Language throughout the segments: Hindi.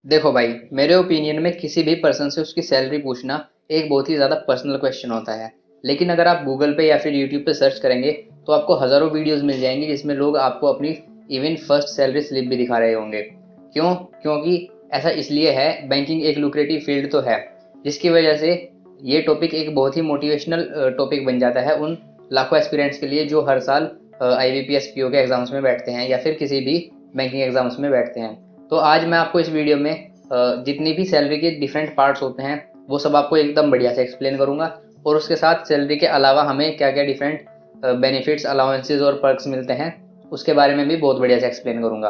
देखो भाई, मेरे ओपिनियन में किसी भी पर्सन से उसकी सैलरी पूछना एक बहुत ही ज़्यादा पर्सनल क्वेश्चन होता है। लेकिन अगर आप गूगल पे या फिर यूट्यूब पे सर्च करेंगे तो आपको हज़ारों वीडियोस मिल जाएंगी जिसमें लोग आपको अपनी इवन फर्स्ट सैलरी स्लिप भी दिखा रहे होंगे। क्यों? क्योंकि ऐसा इसलिए है, बैंकिंग एक लुक्रेटिव फील्ड तो है, जिसकी वजह से ये टॉपिक एक बहुत ही मोटिवेशनल टॉपिक बन जाता है उन लाखों एस्पिरेंट्स के लिए जो हर साल IBPS PO के एग्ज़ाम्स में बैठते हैं या फिर किसी भी बैंकिंग एग्ज़ाम्स में बैठते हैं। तो आज मैं आपको इस वीडियो में जितनी भी सैलरी के डिफरेंट पार्ट्स होते हैं वो सब आपको एकदम बढ़िया से एक्सप्लेन करूंगा, और उसके साथ सैलरी के अलावा हमें क्या क्या डिफरेंट बेनिफिट्स, अलाउंसेस और पर्क्स मिलते हैं उसके बारे में भी बहुत बढ़िया से एक्सप्लेन करूंगा।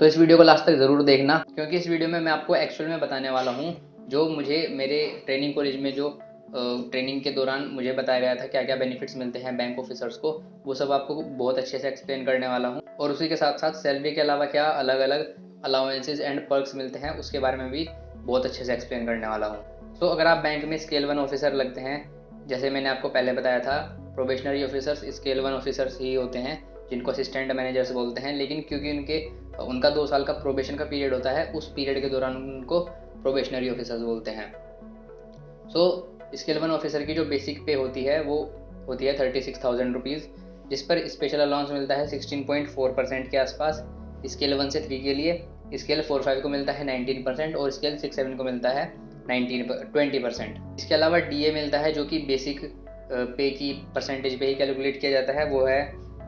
तो इस वीडियो को लास्ट तक ज़रूर देखना, क्योंकि इस वीडियो में मैं आपको एक्चुअल में बताने वाला हूँ जो मुझे मेरे ट्रेनिंग कॉलेज में जो ट्रेनिंग के दौरान मुझे बताया गया था क्या क्या बेनिफिट्स मिलते हैं बैंक ऑफिसर्स को, वो सब आपको बहुत अच्छे से एक्सप्लेन करने वाला हूँ। और उसी के साथ साथ सैलरी के अलावा क्या अलग अलग अलाउंसेस एंड पर्क्स मिलते हैं उसके बारे में भी बहुत अच्छे से एक्सप्लेन करने वाला हूँ। तो अगर आप बैंक में स्केल 1 ऑफिसर लगते हैं, जैसे मैंने आपको पहले बताया था, प्रोबेशनरी ऑफिसर्स स्केल 1 ऑफिसर्स ही होते हैं जिनको असिस्टेंट मैनेजर्स बोलते हैं। लेकिन क्योंकि उनका 2 साल का प्रोबेशन का पीरियड होता है, उस पीरियड के दौरान उनको प्रोबेशनरी ऑफिसर्स बोलते हैं। सो स्केल 1 ऑफिसर की जो बेसिक पे होती है वो होती है 36,000 रुपीज़, जिस पर स्पेशल अलाउंस मिलता है 16.4% के आसपास स्केल 1 से 3 के लिए। स्केल 4-5 को मिलता है 19% और स्केल 6-7 को मिलता है 20%। इसके अलावा DA मिलता है जो कि बेसिक पे की परसेंटेज पे ही कैलकुलेट किया जाता है,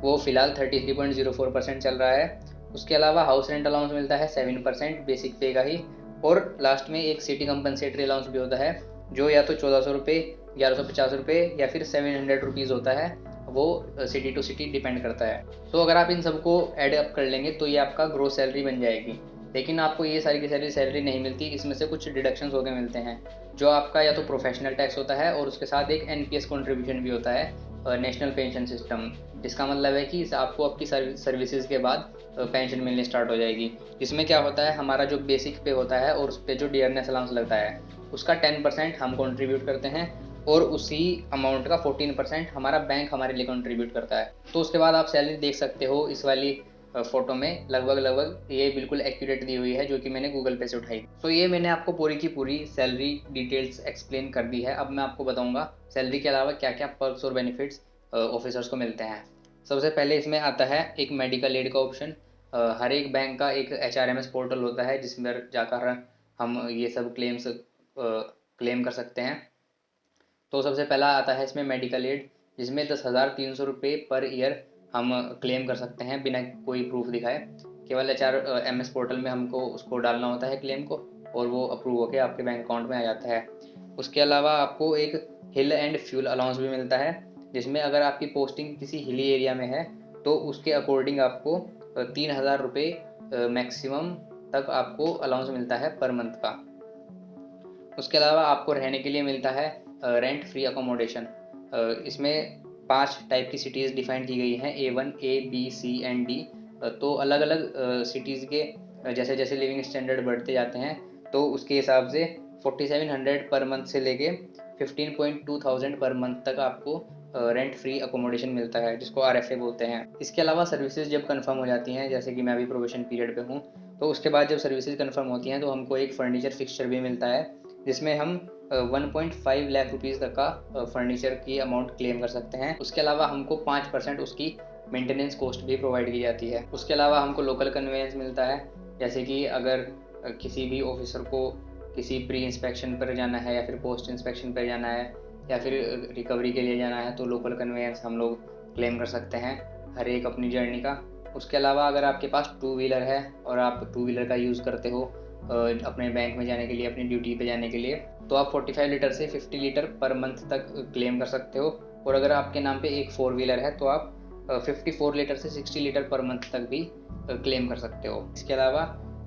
वो फिलहाल 33.04% चल रहा है। उसके अलावा हाउस रेंट अलाउंस मिलता है 7% बेसिक पे का ही, और लास्ट में एक सिटी कंपनसेटरी अलाउंस भी होता है जो या तो 1400 रुपये, 1150 रुपये या फिर 700 रुपीज़ होता है। वो सिटी टू सिटी डिपेंड करता है। तो अगर आप इन सबको ऐड अप कर लेंगे तो ये आपका ग्रोस सैलरी बन जाएगी। लेकिन आपको ये सारी की सारी सैलरी नहीं मिलती, इसमें से कुछ डिडक्शंस होकर मिलते हैं, जो आपका या तो प्रोफेशनल टैक्स होता है और उसके साथ एक NPS कॉन्ट्रीब्यूशन भी होता है, नेशनल पेंशन सिस्टम, जिसका मतलब है कि आपको आपकी सर्विसेज के बाद पेंशन मिलनी स्टार्ट हो जाएगी। इसमें क्या होता है, हमारा जो बेसिक पे होता है और उस पर जो डियरनेस अलाउंस लगता है उसका 10% हम कंट्रीब्यूट करते हैं, और उसी अमाउंट का 14% हमारा बैंक हमारे लिए कंट्रीब्यूट करता है। तो उसके बाद आप सैलरी देख सकते हो इस वाली फोटो में, लगभग ये बिल्कुल एक्यूरेट दी हुई है जो कि मैंने गूगल पे से उठाई। तो ये मैंने आपको पूरी की पूरी सैलरी डिटेल्स एक्सप्लेन कर दी है। अब मैं आपको बताऊंगा सैलरी के अलावा क्या क्या पर्क्स और बेनिफिट्स ऑफिसर्स को मिलते हैं। सबसे पहले इसमें आता है एक मेडिकल एड का ऑप्शन। हर एक बैंक का एक HRMS पोर्टल होता है जिसमें जाकर हम ये सब क्लेम कर सकते हैं। तो सबसे पहला आता है इसमें मेडिकल एड, जिसमें 10,300 रुपये पर ईयर हम क्लेम कर सकते हैं बिना कोई प्रूफ दिखाए। केवल HRMS पोर्टल में हमको उसको डालना होता है क्लेम को, और वो अप्रूव होकर आपके बैंक अकाउंट में आ जाता है। उसके अलावा आपको एक हिल एंड फ्यूल अलाउंस भी मिलता है, जिसमें अगर आपकी पोस्टिंग किसी हिली एरिया में है तो उसके अकॉर्डिंग आपको 3,000 रुपये मैक्सिमम तक आपको अलाउंस मिलता है पर मंथ का। उसके अलावा आपको रहने के लिए मिलता है रेंट फ्री अकोमोडेशन। इसमें 5 टाइप की सिटीज़ डिफाइन की गई हैं, A1, A, B, C and D। तो अलग अलग सिटीज़ के जैसे जैसे लिविंग स्टैंडर्ड बढ़ते जाते हैं तो उसके हिसाब से 4700 पर मंथ से लेके 15,200 पर मंथ तक आपको रेंट फ्री अकोमोडेशन मिलता है, जिसको RFA बोलते हैं। इसके अलावा सर्विसेज जब कंफर्म हो जाती हैं, जैसे कि मैं अभी प्रोबेशन पीरियड पे हूँ, तो उसके बाद जब सर्विसेज कंफर्म होती हैं तो हमको एक फर्नीचर फिक्सचर भी मिलता है, जिसमें हम 1.5 लाख रुपीज़ तक का फर्नीचर की अमाउंट क्लेम कर सकते हैं। उसके अलावा हमको 5% उसकी मेंटेनेंस कॉस्ट भी प्रोवाइड की जाती है। उसके अलावा हमको लोकल कन्वेंस मिलता है, जैसे कि अगर किसी भी ऑफिसर को किसी प्री इंस्पेक्शन पर जाना है या फिर पोस्ट इंस्पेक्शन पर जाना है या फिर रिकवरी के लिए जाना है तो लोकल कन्वेंस हम लोग क्लेम कर सकते हैं हर एक अपनी जर्नी का। उसके अलावा अगर आपके पास 2 व्हीलर है और आप 2 व्हीलर का यूज़ करते हो अपने बैंक में जाने के लिए, अपनी ड्यूटी पे जाने के लिए, तो आप 45 लीटर से 50 लीटर पर मंथ तक क्लेम कर सकते हो। और अगर आपके नाम पे एक 4 व्हीलर है तो आप 54 लीटर से 60 लीटर पर मंथ तक भी क्लेम कर सकते हो। इसके अलावा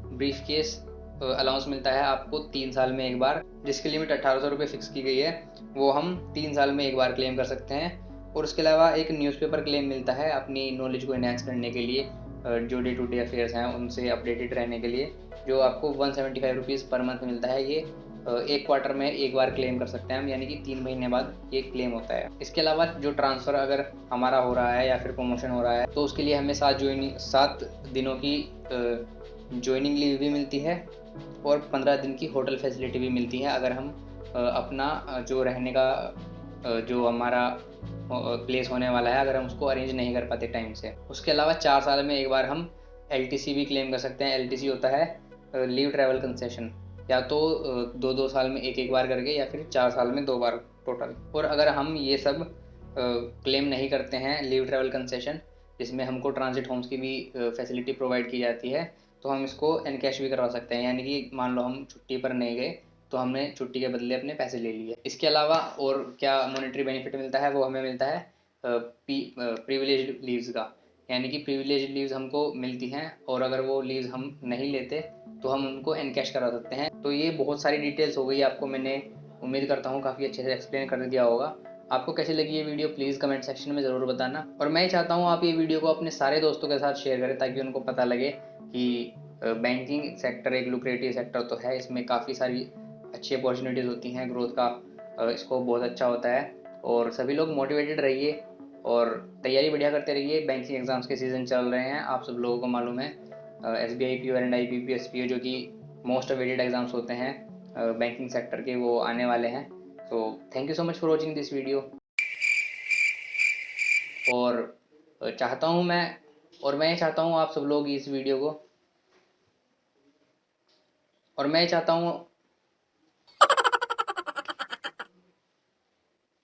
ब्रीफ केस अलाउंस मिलता है आपको 3 साल में एक बार, जिसकी लिमिट 1800 रुपये फिक्स की गई है, वो हम 3 साल में एक बार क्लेम कर सकते हैं। और उसके अलावा एक न्यूज़पेपर क्लेम मिलता है अपनी नॉलेज को एनहेंस करने के लिए, जो डे टू डे अफेयर्स हैं उनसे अपडेटेड रहने के लिए, जो आपको 175 रुपीज़ पर मंथ मिलता है। ये एक क्वार्टर में एक बार क्लेम कर सकते हैं हम, यानी कि 3 महीने बाद ये क्लेम होता है। इसके अलावा जो ट्रांसफ़र अगर हमारा हो रहा है या फिर प्रमोशन हो रहा है तो उसके लिए हमें 7 दिनों की ज्वाइनिंग लीव भी मिलती है, और 15 दिन की होटल फैसिलिटी भी मिलती है अगर हम अपना जो रहने का जो हमारा प्लेस होने वाला है, अगर हम उसको अरेंज नहीं कर पाते टाइम से। उसके अलावा 4 साल में एक बार हम एलटीसी भी क्लेम कर सकते हैं। एलटीसी होता है लीव ट्रैवल कंसेशन, या तो 2-2 साल में एक-एक बार करके, या फिर 4 साल में 2 बार टोटल। और अगर हम ये सब क्लेम नहीं करते हैं लीव ट्रैवल कंसेशन, जिसमें हमको ट्रांजिट होम्स की भी फैसिलिटी प्रोवाइड की जाती है, तो हम इसको एनकैश भी करवा सकते हैं। यानी कि मान लो हम छुट्टी पर नहीं गए, तो हमने छुट्टी के बदले अपने पैसे ले लिए। इसके अलावा और क्या मॉनेटरी बेनिफिट मिलता है, वो हमें मिलता है प्रिविलेज्ड लीव्स का। यानी कि प्रिविलेज लीव्स हमको मिलती हैं, और अगर वो लीव्स हम नहीं लेते तो हम उनको एनकैश करा सकते हैं। तो ये बहुत सारी डिटेल्स हो गई, आपको मैंने उम्मीद करता हूँ काफ़ी अच्छे से एक्सप्लेन कर दिया होगा। आपको कैसी लगी ये वीडियो प्लीज़ कमेंट सेक्शन में ज़रूर बताना, और मैं चाहता हूँ आप ये वीडियो को अपने सारे दोस्तों के साथ शेयर करें, ताकि उनको पता लगे कि बैंकिंग सेक्टर एक लुक्रेटिव सेक्टर तो है, इसमें काफ़ी सारी अच्छी अपॉर्चुनिटीज़ होती हैं, ग्रोथ का स्कोप बहुत अच्छा होता है। और सभी लोग मोटिवेटेड रहिए और तैयारी बढ़िया करते रहिए। बैंकिंग एग्जाम्स के सीज़न चल रहे हैं, आप सब लोगों को मालूम है। SBI PO and IBPS PO जो कि मोस्ट अवेटेड एग्जाम्स होते हैं बैंकिंग सेक्टर के, वो आने वाले हैं। So thank you so much for watching this video. और चाहता हूँ मैं और मैं चाहता हूँ आप सब लोग इस वीडियो को और मैं चाहता हूँ